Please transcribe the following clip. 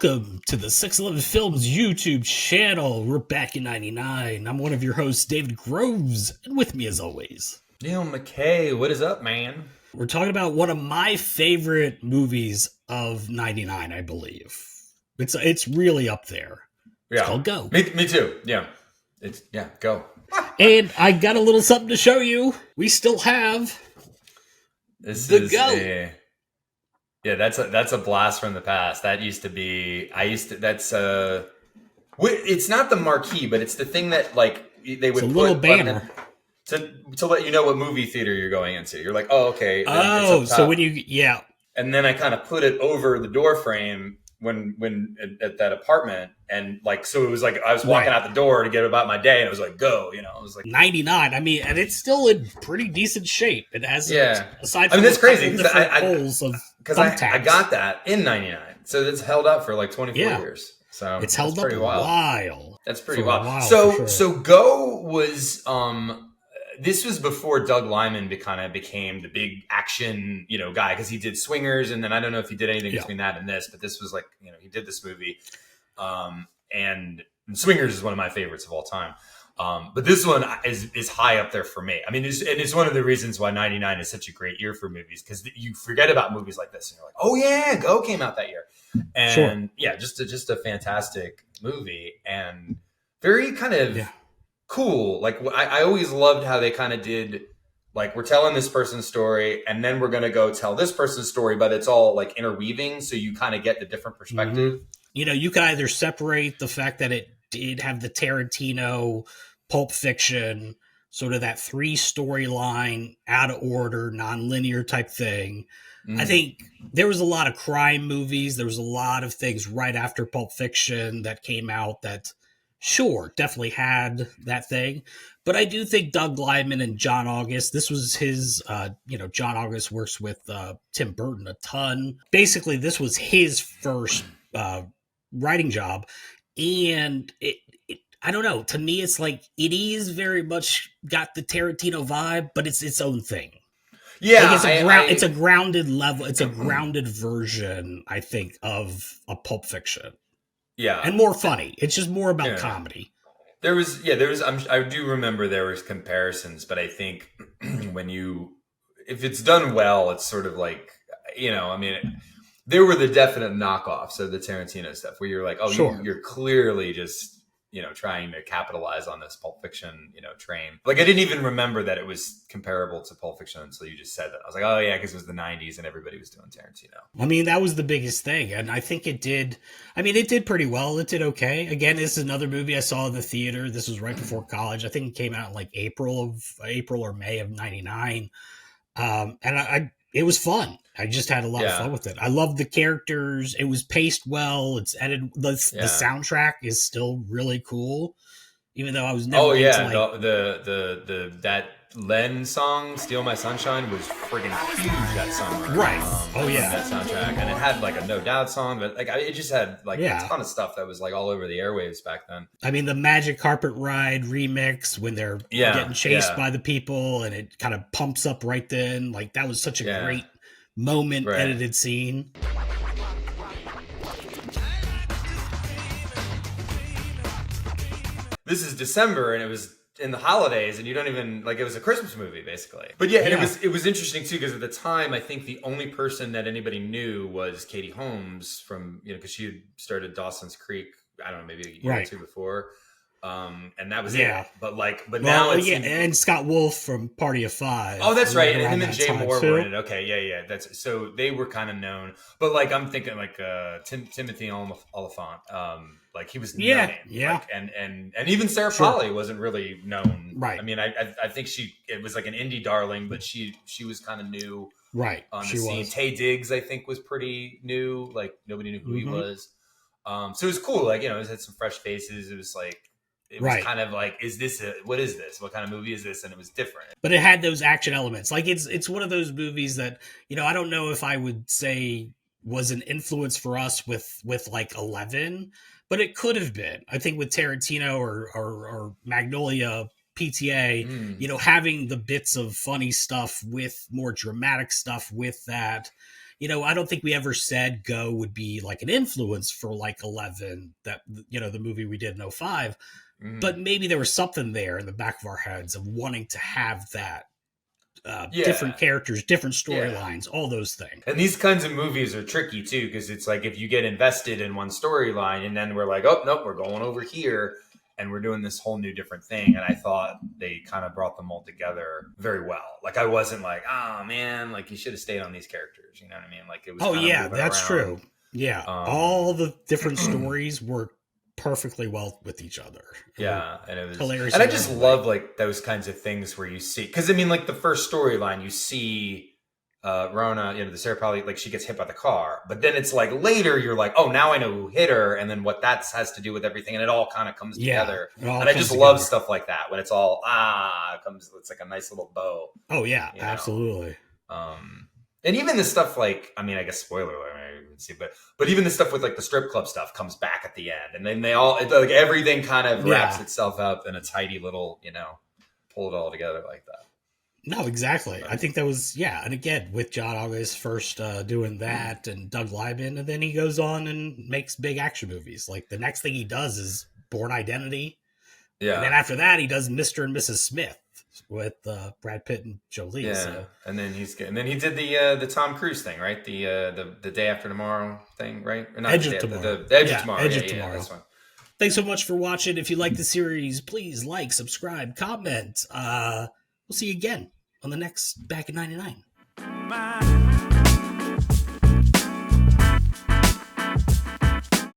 Welcome to the 611 Films YouTube channel. We're back in 99. I'm one of your hosts, David Groves, and with me as always, Neil McKay. What is up, man? we're talking about one of my favorite movies of 99, I believe. It's really up there. It's called Go. Me too. Yeah. Go. And I got a little something to show you. We still have This the is Go. that's a blast from the past. That used to be. It's not the marquee, but it's the thing that like they would It's a put little banner to let you know what movie theater you're going into. You're like, oh, okay. Oh, so when and then I kind of put it over the door frame when at that apartment, and like, so it was like I was walking out the door to get about my day, and it was like, go, it was like 99. I mean, and it's still in pretty decent shape. It has aside from that's crazy because I got that in 99, so it's held up for like 24 years. So it's held up a while. That's pretty wild. So Go was this was before Doug Liman became the big action, guy, because he did Swingers, and then I don't know if he did anything between that and this, but this was like, he did this movie, and Swingers is one of my favorites of all time. But this one is high up there for me. I mean, it's one of the reasons why 99 is such a great year for movies, because you forget about movies like this, and you're like, oh yeah, Go came out that year, and just a fantastic movie, and very kind of cool. Like I always loved how they kind of did, like, we're telling this person's story, and then we're going to go tell this person's story, but it's all like interweaving, so you kind of get the different perspective. You can either separate the fact that it did have the Tarantino, Pulp Fiction, sort of that three storyline, out of order, non-linear type thing. I think there was a lot of crime movies. There was a lot of things right after Pulp Fiction that came out that, sure, definitely had that thing. But I do think Doug Liman and John August, this was his, John August works with Tim Burton a ton. Basically, this was his first writing job. And I don't know, to me, it's like, it is very much got the Tarantino vibe, but it's its own thing. Yeah. Like it's a grounded level. It's a grounded version, I think, of a Pulp Fiction. Yeah. And more funny. It's just more about comedy. There was, I do remember there was comparisons, but I think if it's done well, it's sort of like, there were the definite knockoffs of the Tarantino stuff where you're like, oh, you're clearly just, trying to capitalize on this Pulp Fiction, train. Like, I didn't even remember that it was comparable to Pulp Fiction until you just said that. I was like, oh yeah, because it was the 90s and everybody was doing Tarantino. I mean, that was the biggest thing. And I think it did pretty well. It did okay. Again, this is another movie I saw in the theater. This was right before college. I think it came out in like April or May of 99. And it was fun. I just had a lot of fun with it. I loved the characters. It was paced well. It's edited. The soundtrack is still really cool, even though I was never. That Len song, "Steal My Sunshine," was friggin' huge that summer. Right. That soundtrack, and it had like a No Doubt song, but like it just had like a ton of stuff that was like all over the airwaves back then. I mean, the Magic Carpet Ride remix when they're getting chased by the people, and it kind of pumps up right then. Like, that was such a great moment, edited scene. This is December, and it was in the holidays, and you don't even like, it was a Christmas movie basically. But it was interesting too, because at the time I think the only person that anybody knew was Katie Holmes from, because she had started Dawson's Creek, I don't know, maybe a year or two before. And that was it. But now it's and Scott Wolf from Party of Five. Oh, that's right. And him and Jay Moore were in it. Okay, yeah. That's so they were kind of known. But like, I'm thinking like Timothy Oliphant. Like, he was known. Like, and even Sarah Polley wasn't really known. Right. I mean, I think it was like an indie darling, but she was kind of new. Right. On the scene. Taye Diggs, I think, was pretty new. Like, nobody knew who he was. So it was cool. Like, it had some fresh faces. It was like, it was kind of like, what is this? What kind of movie is this? And it was different. But it had those action elements. Like, it's one of those movies that, I don't know if I would say was an influence for us with like 11, but it could have been. I think with Tarantino or Magnolia PTA, having the bits of funny stuff with more dramatic stuff with that. I don't think we ever said Go would be like an influence for like 11, that, the movie we did in '05. But maybe there was something there in the back of our heads of wanting to have that. Different characters, different storylines, all those things. And these kinds of movies are tricky too, because it's like if you get invested in one storyline and then we're like, oh, nope, we're going over here and we're doing this whole new different thing. And I thought they kind of brought them all together very well. Like I wasn't like, oh man, like you should have stayed on these characters. You know what I mean? Like it was. Oh yeah, that's true. Yeah, all the different stories were perfectly well with each other. Yeah, and it was hilarious. And I just love like those kinds of things where you see, because I mean, like the first storyline, you see Rona, the Sarah Polly, like she gets hit by the car, but then it's like later you're like, oh, now I know who hit her, and then what that has to do with everything, and it all kind of comes together. And I just love stuff like that when it's all it's like a nice little bow. Oh yeah, absolutely. And even the stuff like, I mean, I guess spoiler alert, see, but even the stuff with like the strip club stuff comes back at the end, and then they all like everything kind of wraps itself up in a tidy little, pull it all together like that. No, exactly. I think that was, and again, with John August first doing that and Doug Liman, and then he goes on and makes big action movies. Like the next thing he does is Bourne Identity. Yeah. And then after that, he does Mr. and Mrs. Smith with Brad Pitt and Jolie. Yeah. So. And then he did the Tom Cruise thing, right? The Day After Tomorrow thing, right? Or not Edge of Tomorrow. The Edge of Tomorrow. Edge of Tomorrow. That's one. Thanks so much for watching. If you like the series, please like, subscribe, comment. We'll see you again on the next Back in '99.